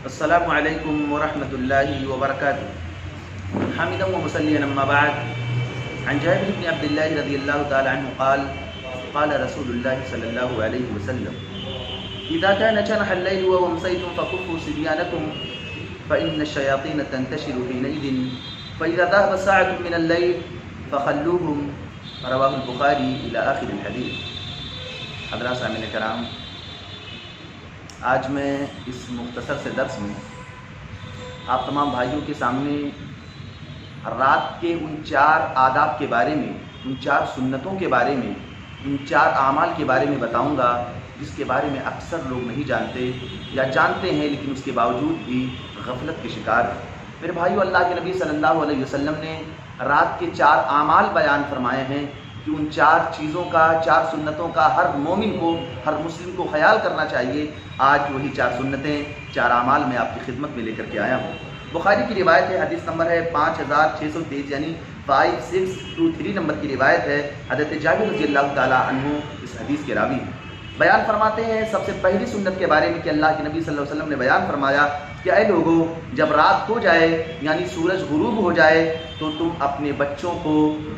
السلام علیکم ورحمۃ اللہ وبرکاتہ. حامدا ومصلیا اما بعد. عن جابر بن عبد الله رضی اللہ تعالی عنہ قال قال رسول الله صلی اللہ علیہ وسلم اذا كان جنح الليل وامسيتم فكفوا صبيانكم فإن الشياطين تنتشر حينئذ فإذا ذهب ساعة من الليل فخلوهم. رواه البخاری الى آخر الحدیث. حضرات سامعین کرام، آج میں اس مختصر سے درس میں آپ تمام بھائیوں کے سامنے رات کے ان 4 آداب کے بارے میں، ان 4 سنتوں کے بارے میں، ان 4 اعمال کے بارے میں بتاؤں گا جس کے بارے میں اکثر لوگ نہیں جانتے یا جانتے ہیں لیکن اس کے باوجود بھی غفلت کے شکار ہیں. میرے بھائیوں، اللہ کے نبی صلی اللہ علیہ وسلم نے رات کے 4 اعمال بیان فرمائے ہیں کہ ان 4 چیزوں کا، 4 سنتوں کا ہر مومن کو، ہر مسلم کو خیال کرنا چاہیے. آج وہی 4 سنتیں، 4 اعمال میں آپ کی خدمت میں لے کر کے آیا ہوں. بخاری کی روایت ہے، حدیث نمبر ہے 5623 یعنی 5623 نمبر کی روایت ہے. حضرت جابر رضی اللہ تعالی عنہ اس حدیث کے راوی ہیں. بیان فرماتے ہیں سب سے پہلی سنت کے بارے میں کہ اللہ کے نبی صلی اللہ علیہ وسلم نے بیان فرمایا کہ اے لوگوں، جب رات ہو جائے یعنی سورج غروب ہو جائے تو تم اپنے بچوں کو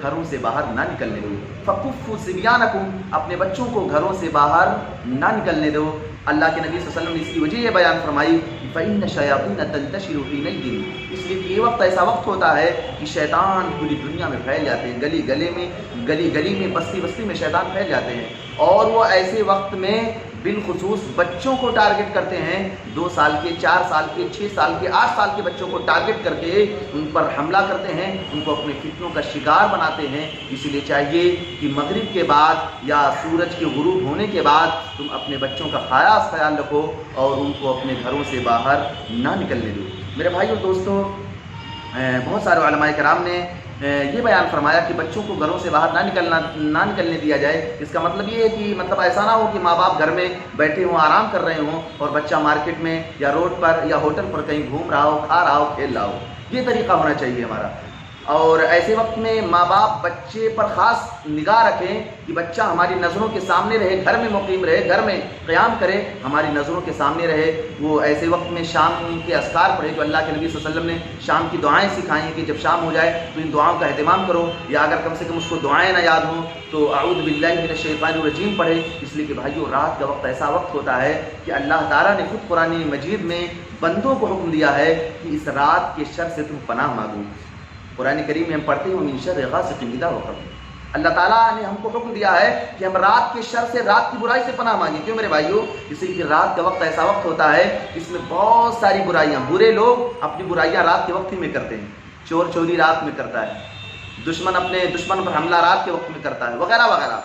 گھروں سے باہر نہ نکلنے دو. فکفوا صبیانکم، اپنے بچوں کو گھروں سے باہر نہ نکلنے دو. اللہ کے نبی صلی اللہ علیہ وسلم نے اس کی وجہ یہ بیان فرمائی فإن الشیاطین تنتشر حینئذ، اس لیے کہ یہ وقت ایسا وقت ہوتا ہے کہ شیطان پوری دنیا میں پھیل جاتے ہیں، گلی گلی میں، بستی بستی میں شیطان پھیل جاتے ہیں. اور وہ ایسے وقت میں بالخصوص بچوں کو ٹارگٹ کرتے ہیں. 2 سال کے، 4 سال کے، 6 سال کے، 8 سال کے بچوں کو ٹارگٹ کر کے ان پر حملہ کرتے ہیں، ان کو اپنے فتنوں کا شکار بناتے ہیں. اسی لیے چاہیے کہ مغرب کے بعد یا سورج کے غروب ہونے کے بعد تم اپنے بچوں کا خاص خیال رکھو اور ان کو اپنے گھروں سے باہر نہ نکلنے دو. میرے بھائیو دوستو، بہت سارے علماء کرام نے یہ بیان فرمایا کہ بچوں کو گھروں سے باہر نہ نکلنے دیا جائے. اس کا مطلب یہ ہے کہ ایسا نہ ہو کہ ماں باپ گھر میں بیٹھے ہوں، آرام کر رہے ہوں اور بچہ مارکیٹ میں یا روڈ پر یا ہوٹل پر کہیں گھوم رہا ہو، کھا رہا ہو، کھیل رہا ہو. یہ طریقہ ہونا چاہیے ہمارا. اور ایسے وقت میں ماں باپ بچے پر خاص نگاہ رکھیں کہ بچہ ہماری نظروں کے سامنے رہے، گھر میں مقیم رہے، گھر میں قیام کرے، ہماری نظروں کے سامنے رہے. وہ ایسے وقت میں شام کے اذکار پڑھے جو اللہ کے نبی صلی اللہ علیہ وسلم نے شام کی دعائیں سکھائیں ہیں کہ جب شام ہو جائے تو ان دعاؤں کا اہتمام کرو، یا اگر کم سے کم اس کو دعائیں نہ یاد ہوں تو اعوذ باللہ من الشیطان الرجیم پڑھے. اس لیے کہ بھائیو، رات کا وقت ایسا وقت ہوتا ہے کہ اللہ تعالیٰ نے خود قرآن مجید میں بندوں کو حکم دیا ہے کہ اس رات کے شر سے تم پناہ مانگو. قرآن کریم میں ہم پڑھتے ہیں من شر غاسق اذا وقب. اللہ تعالیٰ نے ہم کو حکم دیا ہے کہ ہم رات کے شر سے، رات کی برائی سے پناہ مانگیں. کیوں میرے بھائیو؟ اس لیے کہ رات کا وقت ایسا وقت ہوتا ہے اس میں بہت ساری برائیاں، برے لوگ اپنی برائیاں رات کے وقت ہی میں کرتے ہیں. چور چوری رات میں کرتا ہے، دشمن اپنے دشمن پر حملہ رات کے وقت میں کرتا ہے، وغیرہ وغیرہ.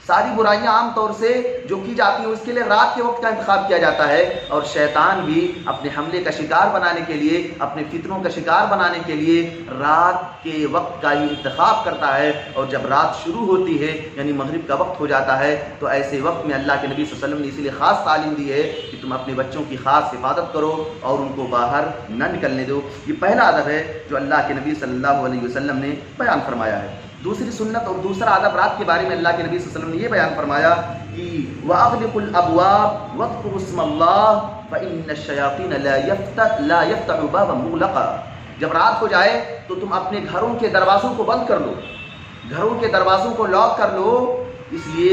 ساری برائیاں عام طور سے جو کی جاتی ہیں اس کے لیے رات کے وقت کا انتخاب کیا جاتا ہے. اور شیطان بھی اپنے حملے کا شکار بنانے کے لیے، اپنے فتنوں کا شکار بنانے کے لیے رات کے وقت کا ہی انتخاب کرتا ہے. اور جب رات شروع ہوتی ہے یعنی مغرب کا وقت ہو جاتا ہے تو ایسے وقت میں اللہ کے نبی صلی اللہ علیہ وسلم نے اسی لیے خاص تعلیم دی ہے کہ تم اپنے بچوں کی خاص حفاظت کرو اور ان کو باہر نہ نکلنے دو. یہ پہلا ادب ہے جو اللہ کے نبی صلی اللہ علیہ وسلم نے بیان فرمایا ہے. دوسری سنت اور دوسرا ادب رات کے بارے میں اللہ کے نبی صلی اللہ علیہ وسلم نے یہ بیان فرمایا کہ وَأَغْلِقُوا الْأَبْوَابَ وَاذْكُرُوا اسْمَ اللَّهِ فَإِنَّ الشَّيَاطِينَ لَا يَفْتَحُ بَابًا مُغْلَقًا. جب رات ہو جائے تو تم اپنے گھروں کے دروازوں کو بند کر لو، گھروں کے دروازوں کو لاک کر لو. اس لیے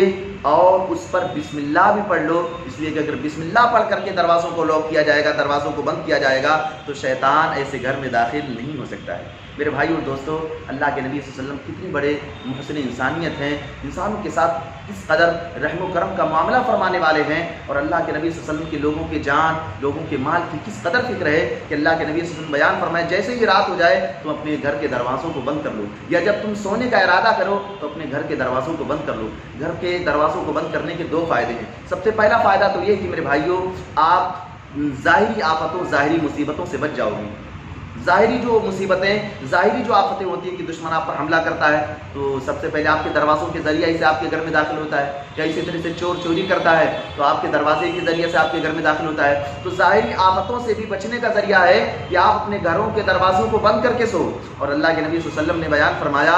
اور اس پر بسم اللہ بھی پڑھ لو. اس لیے کہ اگر بسم اللہ پڑھ کر کے دروازوں کو لاک کیا جائے گا، دروازوں کو بند کیا جائے گا تو شیطان ایسے گھر میں داخل نہیں ہو سکتا ہے. میرے بھائیو اور دوستو، اللہ کے نبی صلی اللہ علیہ وسلم کتنے بڑے محسن انسانیت ہیں، انسانوں کے ساتھ کس قدر رحم و کرم کا معاملہ فرمانے والے ہیں. اور اللہ کے نبی صلی اللہ علیہ وسلم کے لوگوں کے جان، لوگوں کے مال کی کس قدر فکر ہے کہ اللہ کے نبی صلی اللہ علیہ وسلم بیان فرمائے جیسے ہی رات ہو جائے تو اپنے گھر کے دروازوں کو بند کر لو، یا جب تم سونے کا ارادہ کرو تو اپنے گھر کے دروازوں کو بند کر لو. گھر کے دروازوں کو بند کرنے کے 2 فائدے ہیں. سب سے پہلا فائدہ تو یہ کہ میرے بھائیو، آپ ظاہری آفتوں، ظاہری مصیبتوں سے بچ جاؤ گے. ظاہری جو مصیبتیں، ظاہری جو آفتیں ہوتی ہیں کہ دشمن آپ پر حملہ کرتا ہے تو سب سے پہلے آپ کے دروازوں کے ذریعے سے آپ کے گھر میں داخل ہوتا ہے، یا اسی طرح سے چور چوری کرتا ہے تو آپ کے دروازے کے ذریعے سے آپ کے گھر میں داخل ہوتا ہے. تو ظاہری آفتوں سے بھی بچنے کا ذریعہ ہے کہ آپ اپنے گھروں کے دروازوں کو بند کر کے سو. اور اللہ کے نبی صلی اللہ علیہ وسلم نے بیان فرمایا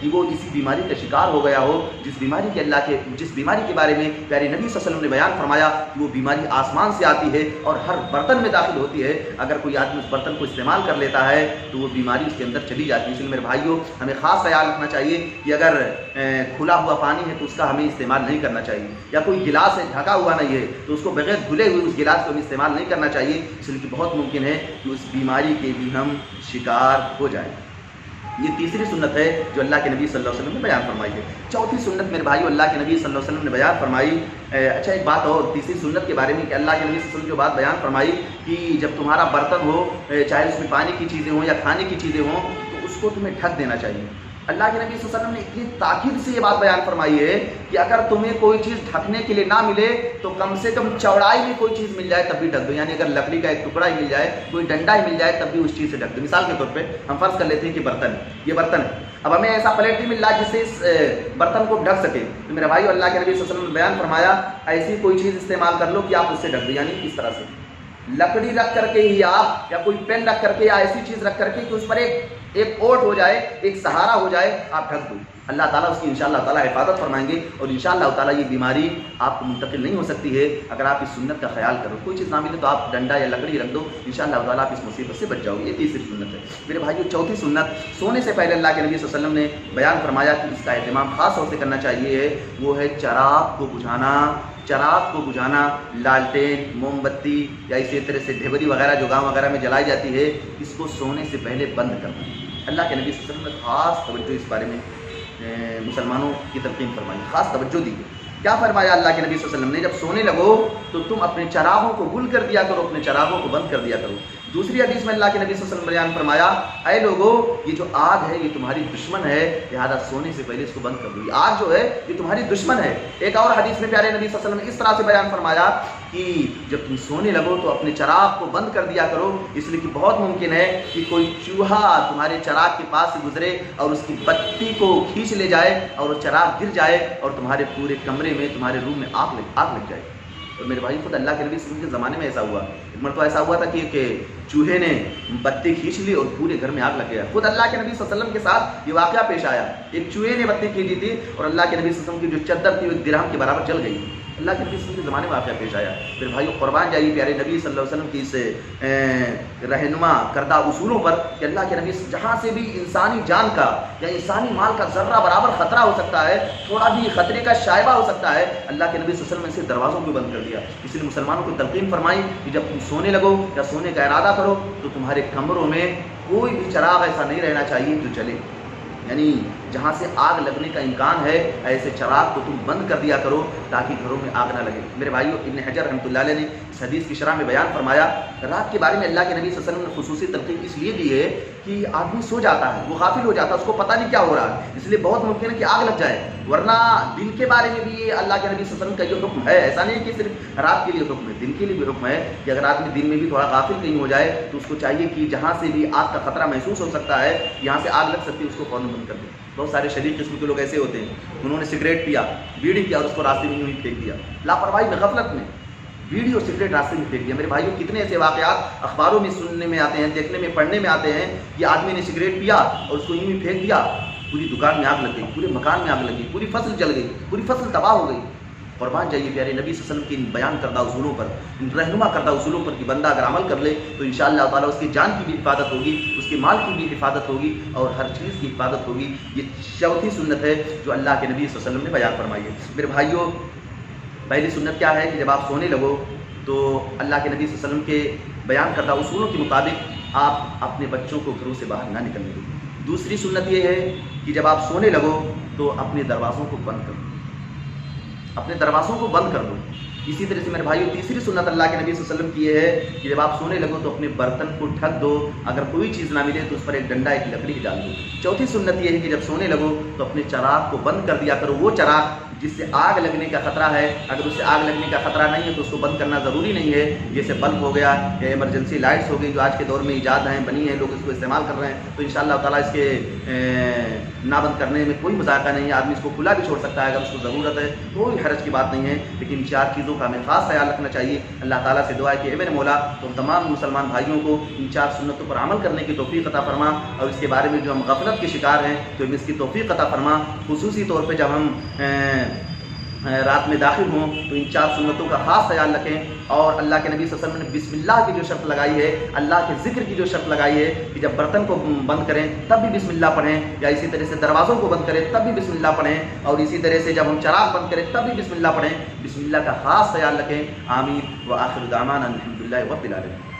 کہ وہ اسی بیماری کا شکار ہو گیا ہو جس بیماری کے بارے میں پیارے نبی صلی اللہ علیہ وسلم نے بیان فرمایا کہ وہ بیماری آسمان سے آتی ہے اور ہر برتن میں داخل ہوتی ہے. اگر کوئی آدمی اس برتن کو استعمال کر لیتا ہے تو وہ بیماری اس کے اندر چلی جاتی ہے. اس لیے میرے بھائیوں ہمیں خاص خیال رکھنا چاہیے کہ اگر کھلا ہوا پانی ہے تو اس کا ہمیں استعمال نہیں کرنا چاہیے, یا کوئی گلاس ہے ڈھکا ہوا نہیں ہے تو اس کو بغیر دھلے ہوئے اس گلاس کو ہمیں استعمال نہیں کرنا چاہیے, اس لیے کہ بہت ممکن ہے کہ اس بیماری کے بھی ہم شکار ہو جائیں. یہ تیسری سنت ہے جو اللہ کے نبی صلی اللہ علیہ وسلم نے بیان فرمائی ہے. چوتھی سنت میرے بھائیو اللہ کے نبی صلی اللہ علیہ وسلم نے بیان فرمائی. اچھا ایک بات اور تیسری سنت کے بارے میں کہ اللہ کے نبی صلی اللہ علیہ وسلم جو بات بیان فرمائی کہ جب تمہارا برتن ہو, چاہے اس میں پانی کی چیزیں ہوں یا کھانے کی چیزیں ہوں, تو اس کو تمہیں ڈھک دینا چاہیے. اللہ کے نبی صلی اللہ علیہ وسلم نے اتنی تاکید سے یہ بات بیان فرمائی ہے کہ اگر تمہیں کوئی چیز ڈھکنے کے لیے نہ ملے تو کم سے کم چوڑائی میں کوئی چیز مل جائے تب بھی ڈھک دو. یعنی اگر لکڑی کا ایک ٹکڑا ہی مل جائے, کوئی ڈنڈا ہی مل جائے, تب بھی اس چیز سے ڈھک دو. مثال کے طور پہ ہم فرض کر لیتے ہیں کہ یہ برتن ہے, اب ہمیں ایسا پلیٹ نہیں مل رہا جس سے اس برتن کو ڈھک سکے, تو میرے بھائی اللہ کے نبی صلی اللہ علیہ وسلم نے بیان فرمایا ایسی کوئی چیز استعمال کر لو کہ آپ اس سے ڈھک دو. یعنی اس طرح سے لکڑی رکھ کر کے ہی آپ, یا کوئی پین رکھ کر کے, یا ایسی چیز رکھ کر کے کہ اس پر ایک اوٹ ہو جائے, ایک سہارا ہو جائے, آپ ڈھک دو. اللہ تعالیٰ اس کی انشاءاللہ تعالیٰ حفاظت فرمائیں گے, اور انشاءاللہ تعالیٰ یہ بیماری آپ کو منتقل نہیں ہو سکتی ہے اگر آپ اس سنت کا خیال کرو. کوئی چیز نہ ملے تو آپ ڈنڈا یا لکڑی رکھ دو, انشاءاللہ تعالیٰ آپ اس مصیبت سے بچ جاؤ گے. یہ تیسری سنت ہے. میرے بھائیو چوتھی سنت سونے سے پہلے اللہ کے نبی صلی اللہ علیہ وسلم نے بیان فرمایا کہ اس کا اہتمام خاص طور سے کرنا چاہیے, وہ ہے چراغ کو بجھانا. لالٹین, موم بتی یا اسی طرح سے ڈھیبری وغیرہ جو گاؤں وغیرہ میں جلائی جاتی ہے, اس کو سونے سے پہلے بند کرنا. اللہ کے نبی صلی اللہ علیہ وسلم نے خاص توجہ اس بارے میں مسلمانوں کی تلقین فرمائی, خاص توجہ دی. کیا فرمایا اللہ کے نبی صلی اللہ علیہ وسلم نے؟ جب سونے لگو تو تم اپنے چراغوں کو گل کر دیا کرو, اپنے چراغوں کو بند کر دیا کرو. دوسری حدیث میں اللہ کے نبی صلی اللہ علیہ وسلم نے بیان فرمایا, اے لوگو یہ جو آگ ہے یہ تمہاری دشمن ہے, لہذا سونے سے پہلے اس کو بند کر دو. یہ آگ جو ہے یہ تمہاری دشمن ہے. ایک اور حدیث میں پیارے نبی صلی اللہ علیہ وسلم نے اس طرح سے بیان فرمایا کہ جب تم سونے لگو تو اپنے چراغ کو بند کر دیا کرو, اس لیے کہ بہت ممکن ہے کہ کوئی چوہا تمہارے چراغ کے پاس سے گزرے اور اس کی بتی کو کھینچ لے جائے اور وہ چراغ گر جائے اور تمہارے پورے کمرے میں, تمہارے روم میں آگ لگ جائے. اور میرے بھائی خود اللہ کے نبی صلی اللہ علیہ وسلم کے زمانے میں ایسا ہوا. ایک مرتبہ ایسا ہوا تھا کہ چوہے نے بتی کھینچ لی اور پورے گھر میں آگ لگ گیا. خود اللہ کے نبی صلی اللہ علیہ وسلم کے ساتھ یہ واقعہ پیش آیا. ایک چوہے نے بتی کھینچی تھی اور اللہ کے نبی صلی اللہ علیہ وسلم کی جو چادر تھی وہ ایک درہم کے برابر جل گئی. اللہ کے نبی صلی اللہ علیہ وسلم کے زمانے میں واقعہ پیش آیا. پھر بھائیو قربان جائیے پیارے نبی صلی اللہ علیہ وسلم کی اس رہنما کردہ اصولوں پر کہ اللہ کے نبی جہاں سے بھی انسانی جان کا یا انسانی مال کا ذرہ برابر خطرہ ہو سکتا ہے, تھوڑا بھی خطرے کا شائبہ ہو سکتا ہے, اللہ کے نبی صلی اللہ علیہ وسلم نے دروازوں کو بند کر دیا. اس لیے مسلمانوں کو تلقین فرمائی کہ جب تم سونے لگو یا سونے کا ارادہ کرو تو تمہارے کمروں میں کوئی بھی چراغ ایسا نہیں رہنا چاہیے جو جلے. یعنی جہاں سے آگ لگنے کا امکان ہے ایسے چراغ کو تم بند کر دیا کرو تاکہ گھروں میں آگ نہ لگے. میرے بھائیو ابن حجر رحمۃ اللہ علیہ نے اس حدیث کی شرح میں بیان فرمایا, رات کے بارے میں اللہ کے نبی صلی اللہ علیہ وسلم نے خصوصی تلقین اس لیے دی ہے کہ آدمی سو جاتا ہے, وہ غافل ہو جاتا ہے, اس کو پتہ نہیں کیا ہو رہا ہے, اس لیے بہت ممکن ہے کہ آگ لگ جائے. ورنہ دن کے بارے میں بھی اللہ کے نبی صلی اللہ علیہ وسلم کا یہ حکم ہے, ایسا نہیں کہ صرف رات کے لیے حکم ہے, دن کے لیے بھی حکم ہے کہ اگر آدمی دن میں بھی تھوڑا غافل کہیں ہو جائے تو اس کو چاہیے کہ جہاں سے بھی آگ کا خطرہ محسوس ہو سکتا ہے, یہاں سے آگ لگ سکتی ہے, اس کو فوراً بند کر دیں. بہت سارے شدید قسم کے لوگ ایسے ہوتے ہیں, انہوں نے سگریٹ پیا, بیڑی پیا اور اس کو راستے میں ہی پھینک دیا, لاپرواہی میں, غفلت میں بیڑی اور سگریٹ راستے میں پھینک دیا. میرے بھائیوں کتنے ایسے واقعات اخباروں میں سننے میں آتے ہیں, دیکھنے میں, پڑھنے میں آتے ہیں کہ آدمی نے سگریٹ پیا اور اس کو یوں ہی پھینک دیا, پوری دکان میں آگ لگ گئی, پورے مکان میں آگ لگ گئی, پوری فصل جل گئی, پوری فصل تباہ ہو گئی. قربان جائیے پیارے نبی صلی اللہ علیہ وسلم کی ان بیان کردہ اصولوں پر, ان رہنما کردہ اصولوں پر کہ بندہ اگر عمل کر لے تو انشاءاللہ تعالیٰ اس کی جان کی بھی حفاظت ہوگی, اس کے مال کی بھی حفاظت ہوگی اور ہر چیز کی حفاظت ہوگی. یہ چوتھی سنت ہے جو اللہ کے نبی صلی اللہ علیہ وسلم نے بیان فرمائی ہے. میرے بھائیوں پہلی سنت کیا ہے کہ جب آپ سونے لگو تو اللہ کے نبی صلی اللہ علیہ وسلم کے بیان کردہ اصولوں کے مطابق آپ اپنے بچوں کو گھروں سے باہر نہ نکلنے دو. دوسری سنت یہ ہے کہ جب آپ سونے لگو تو اپنے دروازوں کو بند کر دو, اپنے دروازوں کو بند کر دو. اسی طرح سے میرے بھائیو تیسری سنت اللہ کے نبی صلی اللہ علیہ وسلم کی یہ ہے کہ جب آپ سونے لگو تو اپنے برتن کو ڈھک دو, اگر کوئی چیز نہ ملے تو اس پر ایک ڈنڈا, ایک لکڑی ڈال دو. چوتھی سنت یہ ہے کہ جب سونے لگو تو اپنے چراغ کو بند کر دیا کرو, وہ چراغ جس سے آگ لگنے کا خطرہ ہے، اگر اس سے آگ لگنے کا خطرہ نہیں ہے تو اس کو بند کرنا ضروری نہیں ہے. جیسے بلب ہو گیا یا ایمرجنسی لائٹس ہو گئی جو آج کے دور میں ایجاد ہیں، بنی ہیں، لوگ اس کو استعمال کر رہے ہیں، تو انشاءاللہ تعالیٰ اس کے نہ بند کرنے میں کوئی مذاقہ نہیں ہے. آدمی اس کو کھلا بھی چھوڑ سکتا ہے اگر اس کو ضرورت ہے، کوئی حرج کی بات نہیں ہے. لیکن 4 چیزوں کا ہمیں خاص خیال رکھنا چاہیے. اللہ تعالیٰ سے دعا ہے کہ اے میرے مولا تم تمام مسلمان بھائیوں کو ان 4 سنتوں پر عمل کرنے کی توفیق عطا فرما، اور اس کے بارے میں جو ہم غفلت کے شکار ہیں تو اس کی توفیق عطا فرما. خصوصی طور پہ جب ہم رات میں داخل ہوں تو ان 4 سنتوں کا خاص خیال رکھیں. اور اللہ کے نبی صلی اللہ علیہ وسلم نے بسم اللہ کی جو شرط لگائی ہے، اللہ کے ذکر کی جو شرط لگائی ہے کہ جب برتن کو بند کریں تب بھی بسم اللہ پڑھیں، یا اسی طرح سے دروازوں کو بند کریں تب بھی بسم اللہ پڑھیں، اور اسی طرح سے جب ہم چراغ بند کریں تب بھی بسم اللہ پڑھیں. بسم اللہ کا خاص خیال رکھیں. آمین. وآخر دعوانا الحمدللہ رب العالمین.